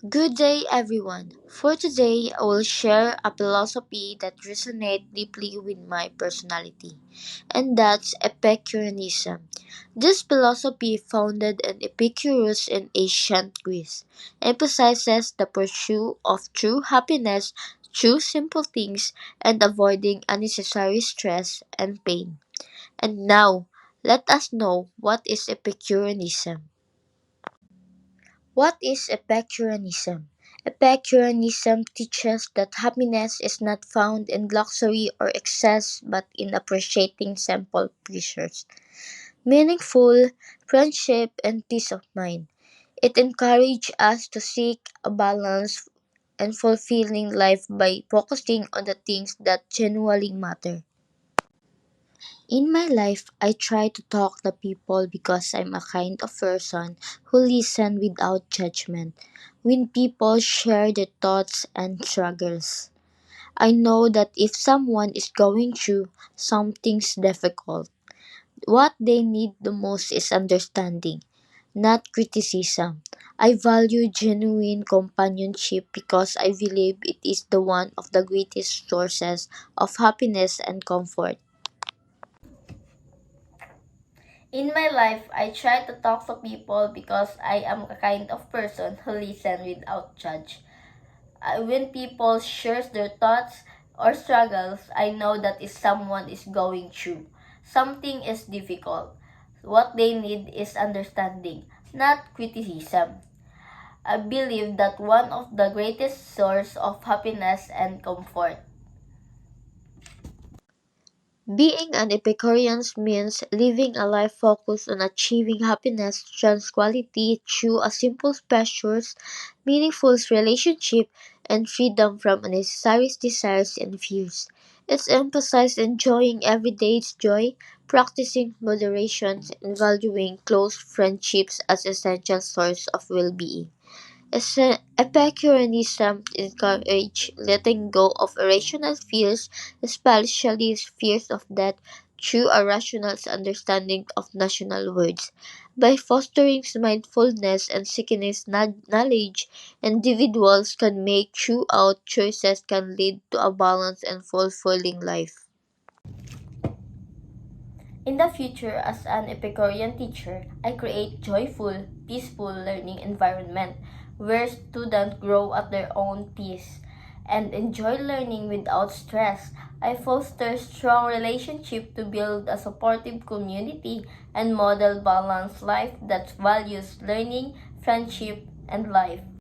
Good day, everyone. For today, I will share a philosophy that resonates deeply with my personality, and that's Epicureanism. This philosophy, founded in Epicurus in ancient Greece, emphasizes the pursuit of true happiness through simple things and avoiding unnecessary stress and pain. And now, let us know what is Epicureanism. What is Epicureanism? Epicureanism teaches that happiness is not found in luxury or excess but in appreciating simple pleasures, meaningful friendship, and peace of mind. It encourages us to seek a balanced and fulfilling life by focusing on the things that genuinely matter. In my life, I try to talk to people because I'm a kind of person who listen without judgment. When people share their thoughts and struggles, I know that if someone is going through something difficult, what they need the most is understanding, not criticism. I value genuine companionship because I believe it is the one of the greatest sources of happiness and comfort. In my life, I try to talk to people because I am a kind of person who listen without judge. When people share their thoughts or struggles, I know that if someone is going through something is difficult, what they need is understanding, not criticism. I believe that one of the greatest source of happiness and comfort. Being an Epicurean means living a life focused on achieving happiness, tranquility through a simple pleasures, meaningful relationship, and freedom from unnecessary desires and fears. It's emphasized enjoying everyday's joy, practicing moderation, and valuing close friendships as essential source of well-being. Epicureanism encourages letting go of irrational fears, especially fears of death, through a rational understanding of national words. By fostering mindfulness and seeking knowledge, individuals can make throughout choices can lead to a balanced and fulfilling life. In the future, as an Epicurean teacher, I create joyful, peaceful learning environment where students grow at their own pace and enjoy learning without stress. I foster strong relationship to build a supportive community and model balanced life that values learning, friendship, and life.